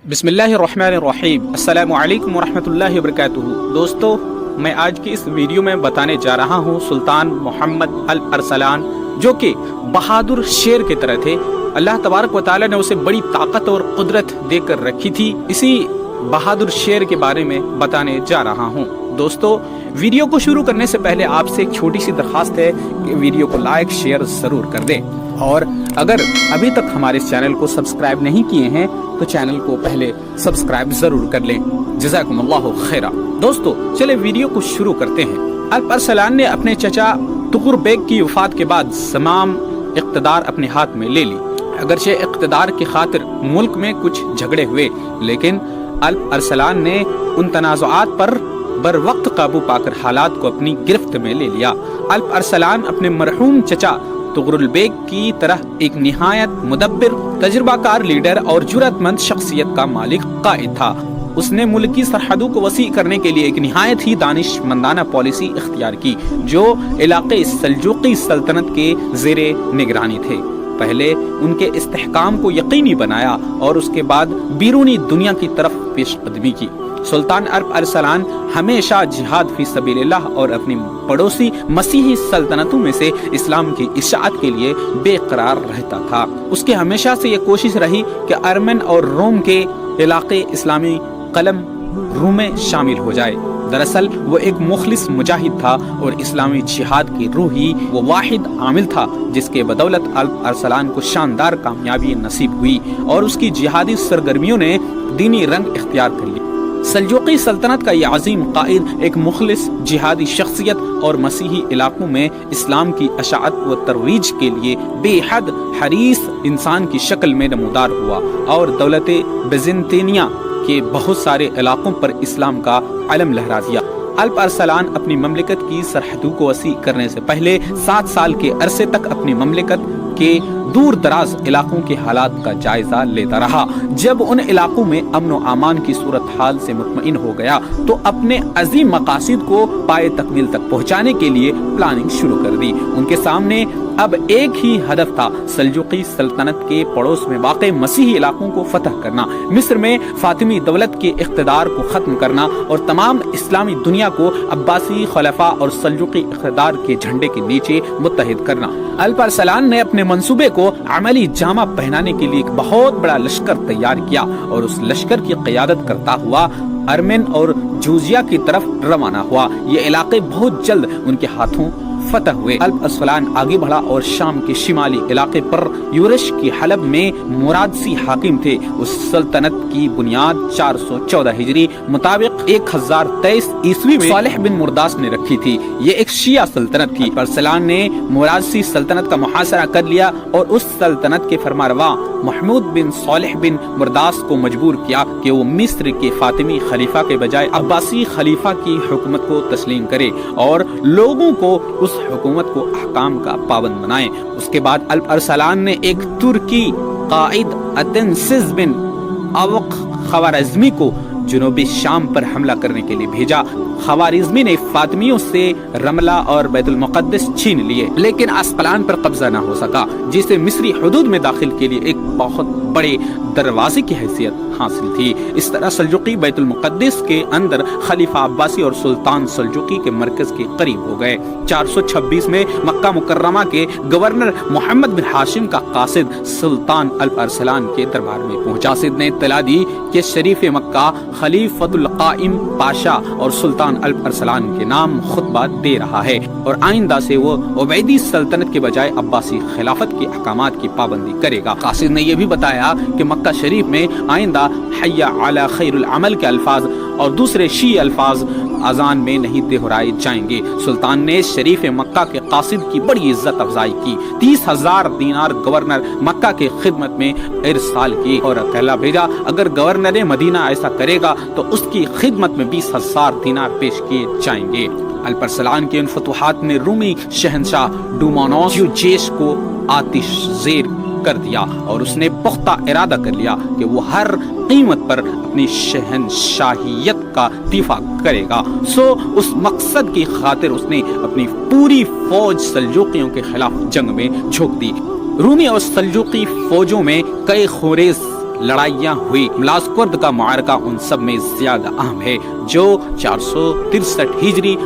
بسم اللہ الرحمن الرحیم۔ السلام علیکم ورحمۃ اللہ وبرکاتہ۔ دوستو، میں آج کی اس ویڈیو میں بتانے جا رہا ہوں سلطان محمد الارسلان، جو کہ بہادر شیر کی طرح تھے۔ اللہ تبارک و تعالی نے اسے بڑی طاقت اور قدرت دے کر رکھی تھی۔ اسی بہادر شیر کے بارے میں بتانے جا رہا ہوں۔ دوستو، ویڈیو کو شروع کرنے سے پہلے آپ سے ایک چھوٹی سی درخواست ہے کہ ویڈیو کو لائک شیئر ضرور کر دیں، اور اگر ابھی تک ہمارے اس چینل کو سبسکرائب نہیں کیے ہیں تو چینل کو پہلے سبسکرائب ضرور کر لیں۔ جزاکم اللہ خیرہ۔ دوستو، چلے ویڈیو کو شروع کرتے ہیں۔ الارسلان نے اپنے چچا تغر بیگ کی وفات کے بعد تمام اقتدار اپنے ہاتھ میں لے لی۔ اگرچہ اقتدار کی خاطر ملک میں کچھ جھگڑے ہوئے، لیکن الارسلان نے ان تنازعات پر بر وقت قابو پا کر حالات کو اپنی گرفت میں لے لیا۔ الارسلان اپنے مرحوم چچا تغر بیگ کی طرح ایک نہایت مدبر، تجربہ کار لیڈر اور جرأت مند شخصیت کا مالک قائد تھا۔ اس نے ملک کی سرحدوں کو وسیع کرنے کے لیے ایک نہایت ہی دانش مندانہ پالیسی اختیار کی، جو علاقے سلجوقی سلطنت کے زیر نگرانی تھے۔ پہلے ان کے استحکام کو یقینی بنایا اور اس کے بعد بیرونی دنیا کی طرف پیش قدمی کی۔ سلطان الارسلان ہمیشہ جہاد فی سبیل اللہ اور اپنی پڑوسی مسیحی سلطنتوں میں سے اسلام کی اشاعت کے لیے بے قرار رہتا تھا۔ اس کی ہمیشہ سے یہ کوشش رہی کہ ارمن اور روم کے علاقے اسلامی قلم رو میں شامل ہو جائے۔ دراصل وہ ایک مخلص مجاہد تھا اور اسلامی جہاد کی روح ہی وہ واحد عامل تھا جس کے بدولت الارسلان کو شاندار کامیابی نصیب ہوئی اور اس کی جہادی سرگرمیوں نے دینی رنگ اختیار کر لیا۔ سلجوقی سلطنت کا یہ عظیم قائد ایک مخلص جہادی شخصیت اور مسیحی علاقوں میں اسلام کی اشاعت و ترویج کے لیے بے حد حریص انسان کی شکل میں نمودار ہوا اور دولت بیزنطینیہ کے بہت سارے علاقوں پر اسلام کا علم لہرا دیا۔ الارسلان اپنی مملکت کی سرحدوں کو وسیع کرنے سے پہلے 7 سال کے عرصے تک اپنی مملکت کے دور دراز علاقوں کے حالات کا جائزہ لیتا رہا۔ جب ان علاقوں میں امن و امان کی صورتحال سے مطمئن ہو گیا تو اپنے عظیم مقاصد کو پائے تکمیل تک پہنچانے کے لیے پلاننگ شروع کر دی۔ ان کے سامنے اب ایک ہی ہدف تھا، سلجوقی سلطنت کے پڑوس میں واقع مسیحی علاقوں کو فتح کرنا، مصر میں فاطمی دولت کے اقتدار کو ختم کرنا اور تمام اسلامی دنیا کو عباسی خلفاء اور سلجوقی اقتدار کے جھنڈے کے نیچے متحد کرنا۔ الارسلان نے اپنے منصوبے کو عملی جامہ پہنانے کے لیے ایک بہت بڑا لشکر تیار کیا اور اس لشکر کی قیادت کرتا ہوا ارمن اور جوزیا کی طرف روانہ ہوا۔ یہ علاقے بہت جلد ان کے ہاتھوں فتح ہوئے۔ الارسلان آگے بڑھا اور شام کے شمالی علاقے پر یورش کی حلب میں مرادسی حاکم تھے۔ اس سلطنت کی بنیاد 414 ہجری مطابق 1023 عیسوی میں صالح بن مرداس نے رکھی تھی۔ یہ ایک شیعہ سلطنت تھی۔ الارسلان نے مرادسی سلطنت کا محاصرہ کر لیا اور اس سلطنت کے فرمانروا محمود بن صالح بن مرداس کو مجبور کیا کہ وہ مصر کے فاطمی خلیفہ کے بجائے عباسی خلیفہ کی حکومت کو تسلیم کرے اور لوگوں کو اس حکومت کو احکام کا پابند بنائیں۔ اس کے بعد الارسلان نے ایک ترکی قائد اتنسز بن اوق خوارزمی کو جنوبی شام پر حملہ کرنے کے لیے بھیجا۔ خوارزمی نے فاطمیوں سے رملہ اور بیت المقدس چھین لیے، لیکن اسقلان پر قبضہ نہ ہو سکا، جسے مصری حدود میں داخل کے لیے ایک بہت بڑے دروازے کی حیثیت حاصل تھی۔ اس طرح سلجوقی بیت المقدس کے اندر خلیفہ عباسی اور سلطان سلجوقی کے مرکز کے قریب ہو گئے۔ 426 میں مکہ مکرمہ کے گورنر محمد بن ہاشم کا قاصد سلطان الارسلان کے دربار میں پہنچا۔ قاصد نے اطلاع دی کہ شریف مکہ خلیفۃ القائم پاشا اور سلطان الارسلان کے نام خطبہ دے رہا ہے اور آئندہ سے وہ عبیدی سلطنت کے بجائے عباسی خلافت کے احکامات کی پابندی کرے گا۔ قاصد نے یہ بھی بتایا کہ مکہ شریف میں آئندہ حی علی خیر العمل کے الفاظ اور دوسرے شیعہ الفاظ اذان میں نہیں دہرائے جائیں گے۔ سلطان نے شریف مکہ کے قاصد کی بڑی عزت افزائی کی، 30,000 دینار گورنر مکہ کے خدمت میں ارسال کی اور کہلا بھیجا اگر گورنر مدینہ ایسا کرے گا تو اس کی خدمت میں 20,000 دینار پیش کیے جائیں گے۔ الارسلان کے ان فتوحات نے رومی شہنشاہ ڈومانوس جیش کو آتش زیر کر دیا اور اس نے پختہ ارادہ کر لیا کہ وہ ہر قیمت پر اپنی شہنشاہیت کا دفاع کرے گا۔ اس مقصد کی خاطر اس نے اپنی پوری فوج سلجوقیوں کے خلاف جنگ میں جھونک دی۔ رومی اور سلجوقی فوجوں میں کئی خوریز लड़ाइयाँ हुई। मलाजकुर्द का मुआरका उन सब में ज्यादा अहम है, जो 463 हिजरी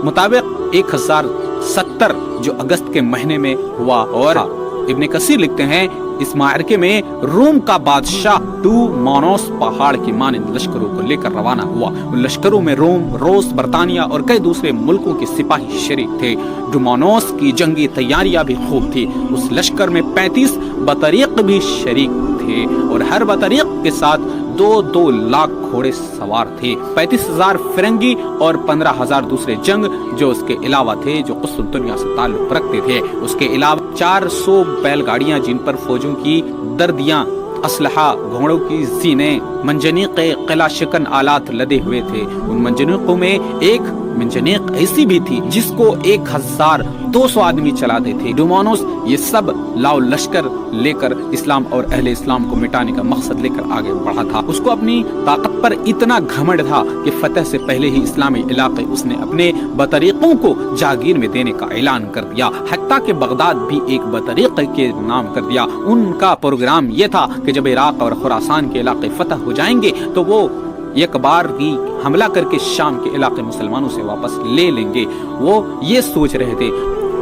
मुताबिक 1070 जो अगस्त के महीने में हुआ। और इब्ने कसीर लिखते हैं, इस मायरके में रोम का बादशाह डूमोनोस पहाड़ की मानंद लश्करों को लेकर रवाना हुआ। उन लश्करों में रोम, रूस, बर्तानिया और कई दूसरे मुल्कों के सिपाही शरीक थे। डूमोनोस की जंगी तैयारियां भी खूब थी। उस लश्कर में 35 बतरीक भी शरीक थे और हर बतरीक के साथ 2-2 लाख घोड़े सवार थे। 35,000 फिरंगी और 15,000 दूसरे जंग जो उसके अलावा थे, जो कुस्तुनतुनिया से ताल्लुक रखते थे। उसके अलावा 400 बैलगाड़ियां जिन पर फौजों की दर्दियां, असलहा, घोड़ों की जीने, मंजनीक, किला शिकन आलात लदे हुए थे। उन मंजनीकों में एक मंजनीक ऐसी भी थी जिसको 1200 आदमी चलाते थे। डूमोनोस ये सब लाओ लश्कर लेकर इस्लाम और अहले इस्लाम को मिटाने का मकसद लेकर आगे बढ़ा था। उसको अपनी ताकत पर इतना घमंड था कि फतह से पहले ही इस्लामी इलाके उसने अपने बतरीकों को जागीर में देने का ऐलान कर दिया। हत्ता के बगदाद भी एक बतरीक के नाम कर दिया। उनका प्रोग्राम ये था कि जब इराक और खुरासान के इलाके फतह हो जाएंगे तो वो एक बार ही हमला करके शाम के इलाके मुसलमानों से वापस ले लेंगे। वो ये सोच रहे थे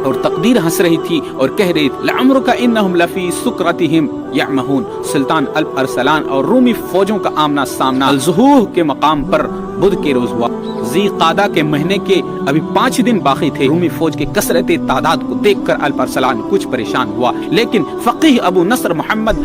और तकदीर हंस रही थी और कह रही थी, लअम्रुका इन्नहुम लफी सुकरतिहिम यअमहून। सुल्तान अल्प अरसलान और रूमी फौजों का आमना सामना अल-ज़ुहूह के मकाम पर बुध के रोज हुआ। ज़ी क़ादा के महीने के अभी 5 दिन बाकी थे। रूमी फौज के कसरत तादाद को देखकर अल्प अरसलान कुछ परेशान हुआ, लेकिन फकीह अबू नसर मोहम्मद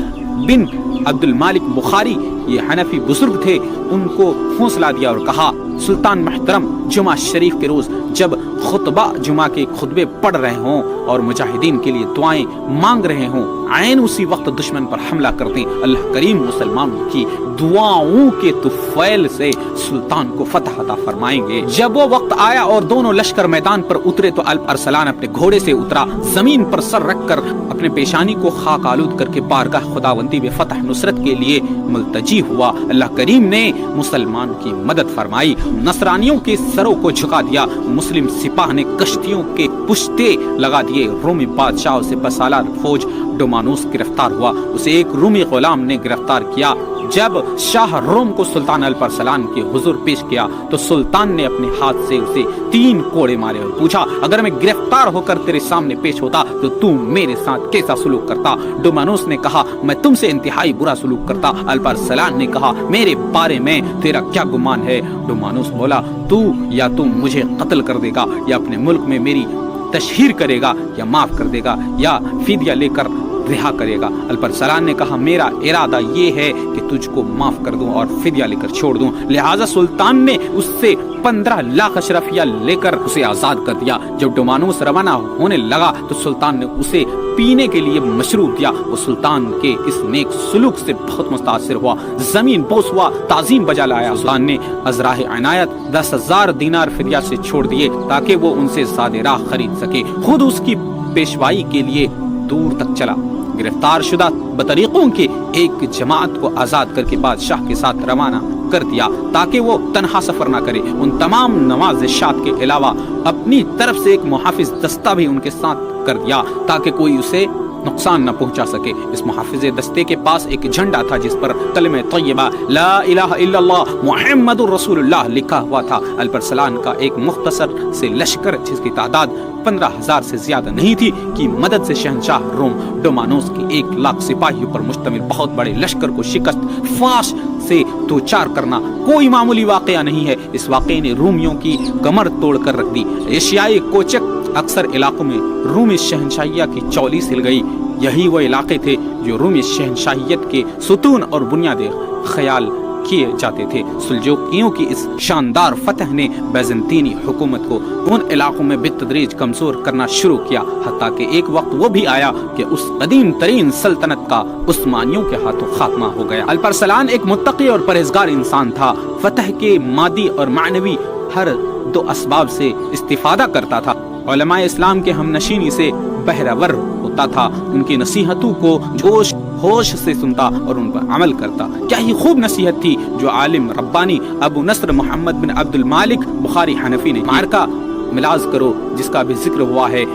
बिन अब्दुल मालिक बुखारी, ये हनफी बुजुर्ग थे, उनको हौसला दिया और कहा, सुल्तान महतरम, जुमा शरीफ के रोज जब खुतबा जुमा के खुतबे पढ़ रहे हों और मुजाहिदीन के लिए दुआएं मांग रहे हों, आयन उसी वक्त दुश्मन पर हमला कर दें। अल्लाह करीम मुसलमानों की दुआओं के तुफैल से सुल्तान को फतह अता फरमाएंगे। जब वो वक्त आया और दोनों लश्कर मैदान पर उतरे तो अल्प अरसलान अपने घोड़े से उतरा, जमीन पर सर रखकर अपने पेशानी को खाक आलूद करके बारगाह खुदावंदी में फतह नुसरत के लिए मुल्तजी हुआ। अल्लाह करीम ने मुसलमान की मदद फरमाई, नसरानियों के सरों को झुका दिया। मुस्लिम सिपाह ने कश्तियों के पुश्ते लगा दिए। रोमी बादशाह से बसालार फौज डूमोनोस गिरफ्तार हुआ। उसे एक रूमी गुलाम ने गिरफ्तार किया। जब शाह रोम को सुल्तान अल्प अरसलान के हुजूर पेश किया तो सुल्तान ने अपने हाथ से उसे 3 कोड़े मारे और पूछा, अगर मैं गिरफ्तार होकर तेरे सामने पेश होता तो तू मेरे साथ कैसा सलूक करता? डूमोनोस ने कहा, मैं तुमसे इंतहाई बुरा सलूक करता। अल्प अरसलान ने कहा, मेरे बारे में तेरा क्या गुमान है? डूमोनोस बोला, तू या तुम मुझे कत्ल कर देगा या अपने मुल्क में मेरी तशहीर करेगा या माफ कर देगा या फिदिया लेकर रिहा करेगा। अल्प अरसलान ने कहा, मेरा इरादा ये है कि तुझको माफ कर दूं और फिदिया लेकर छोड़ दूं। लिहाजा सुल्तान ने उससे 15 लाख अशरफिया लेकर उसे आजाद कर दिया। जब डूमोनोस रवाना होने लगा तो सुल्तान ने उसे पीने के लिए मशरूब दिया। वो सुल्तान के इस नेक सुलूक से बहुत मुतासिर हुआ, जमीन बोस हुआ, ताजीम बजा लाया। सुल्तान ने अजराह इनायत 10,000 दीनार फिदिया से छोड़ दिए ताकि वो उनसे ज़्यादा राह खरीद सके। खुद उसकी पेशवाई के लिए दूर तक चला। गिरफ्तार शुदा बतरीकों के एक जमात को आजाद करके बादशाह के साथ रवाना कर दिया ताकि वो तनहा सफर ना करे। उन तमाम नवाज़िशात के अलावा अपनी तरफ से एक मुहाफिज दस्ता भी उनके साथ कर दिया ताकि कोई उसे नुकसान न पहुंचा सके। इस मुहाफिज दस्ते के पास एक झंडा था जिस पर कलमे तय्यबा ला इलाहा इल्लल्लाह मुहम्मदुर रसूलुल्लाह लिखा हुआ था। अल्प अरसलान का एक मुख्तसर से लश्कर जिसकी तादाद 15,000 से ज्यादा नहीं थी की मदद से शहंशाह रोम डूमोनोस की 1 लाख सिपाहियों पर मुश्तमिल बहुत बड़े लश्कर को शिकस्त फाश से दो चार करना कोई मामूली वाकया नहीं है। इस वाकये ने रूमियों की कमर तोड़ कर रख दी। एशियाई कोचक अक्सर इलाकों में रूमी शहंशाहिया की चौली हिल गई। यही वो इलाके थे जो रूमी शहंशाहियत के सुतून और बुनियादी ख्याल किए जाते थे। सुल्जूकियों की इस शानदार फतह ने बैजंतीनी हुकूमत को उन इलाकों में बितदरीज कमजोर करना शुरू किया, हत्ता कि एक वक्त वो भी आया कि उस कदीम तरीन सल्तनत का उस्मानियों के हाथों खात्मा हो गया। अल्प अरसलान एक मुत्तकी और परहेजगार इंसान था। फतह के मादी और मानवी हर 2 असबाब से इस्तिफादा करता था। उलमाए इस्लाम के हमनशीनी से बहरावर होता था, उनकी नसीहतों को जोश होश से सुनता और उन पर अमल करता। क्या ही खूब नसीहत थी जो आलिम रब्बानी अबू नसर मोहम्मद बिन अब्दुल मालिक बुखारी हनफी ने मारका मिलाज करो जिसका भी जिक्र हुआ है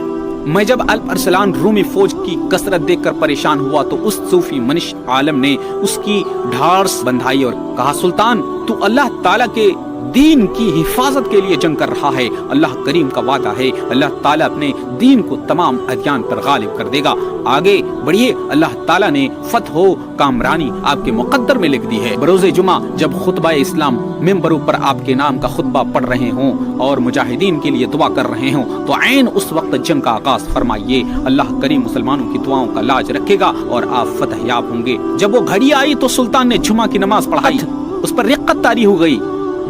मैं जब अल अरसलान रूमी फौज की कसरत देखकर परेशान हुआ तो उस सूफी मनीष आलम ने उसकी ढाढ़स बंधाई और कहा, सुल्तान तू अल्लाह ताला के दीन की हिफाजत के लिए जंग कर रहा है। अल्लाह करीम का वादा है, अल्लाह ताला अपने दीन को तमाम अदियान पर गालिब कर देगा। आगे बढ़िए, अल्लाह ताला ने फतह हो कामरानी आपके मुकद्दर में लिख दी है। बरोज़े जुमा जब खुतबा इस्लाम मिंबरों पर आपके नाम का खुतबा पढ़ रहे हों और मुजाहिदीन के लिए दुआ कर रहे हों तो ऐन उस वक्त जंग का आगाज फरमाइए। अल्लाह करीम मुसलमानों की दुआओं का लाज रखेगा और आप फतह याब होंगे। जब वो घड़ी आई तो सुल्तान ने जुमा की नमाज पढ़ाई, उस पर रिक्कत तारी हो गई।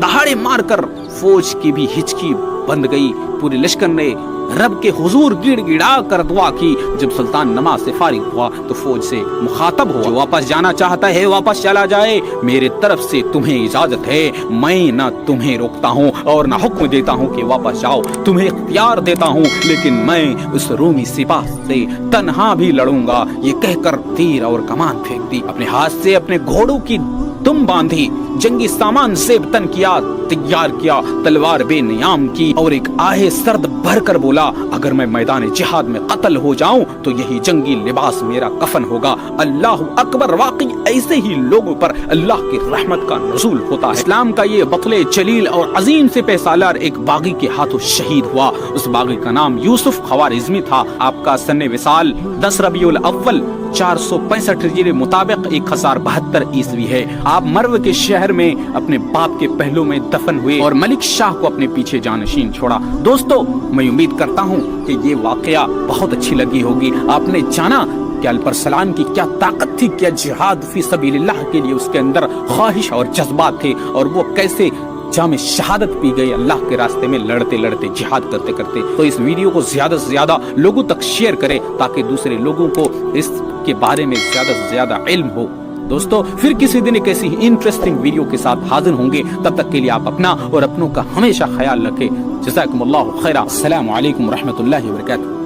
दहाड़े मारकर फौज की भी हिचकी बंद गई। पूरे लश्कर ने रब के हुजूर गिड़गिड़ा कर दुआ की। जब सुल्तान नमाज से फारिग हुआ तो फौज से मुखातब हुआ, जो वापस जाना चाहता है वापस चला जाए, मेरे तरफ से तुम्हें इजाजत है। मैं न तुम्हें रोकता हूँ और न हुक्म देता हूँ कि वापस जाओ, तुम्हें इख्तियार देता हूँ, लेकिन मैं उस रूमी सिपाह से तन्हा भी लड़ूंगा। ये कहकर तीर और कमान फेंक दी। अपने हाथ से अपने घोड़ों की दुम बांधी, जंगी सामान सेब तन किया, तैयार किया, तलवार बेनियाम की और एक आहे सर्द भर कर बोला, अगर मैं मैदान जिहाद में कत्ल हो जाऊं तो यही जंगी लिबास मेरा कफन होगा। अल्लाह अकबर। वाकई ऐसे ही लोगों पर अल्लाह की रहमत का नुज़ूल होता है। इस्लाम का ये बतले जलील और अजीम से पेसालार एक बागी के हाथों शहीद हुआ। उस बागी का नाम यूसुफ ख्वारिज़मी था। आपका सन्ने विसाल 10 रबीउल अव्वल 465 हिजरी मुताबिक 1072 ईस्वी है। आप मर्व के शहर में अपने बाप के पहलू में दफन हुए और मलिक शाह को अपने पीछे जानशीन छोड़ा। दोस्तों, मैं उम्मीद करता हूँ कि ये वाकया बहुत अच्छी लगी होगी। आपने जाना कि अल अरसलान की क्या ताकत थी, क्या जिहाद फी सबीलिल्लाह के लिए उसके अंदर ख्वाहिश और जज्बात थे, और वो कैसे जाम शहादत पी गई अल्लाह के रास्ते में लड़ते लड़ते, जिहाद करते करते। तो इस वीडियो को ज्यादा से ज्यादा लोगों तक शेयर करें ताकि दूसरे लोगों को इसके बारे में ज्यादा से ज्यादा इल्म हो। दोस्तों, फिर किसी दिन एक ऐसी इंटरेस्टिंग वीडियो के साथ हाजिर होंगे। तब तक के लिए आप अपना और अपनों का हमेशा ख्याल रखें। जज़ाकुमुल्लाहु खैरा। अस्सलामु अलैकुम व रहमतुल्लाहि व बरकातुहू।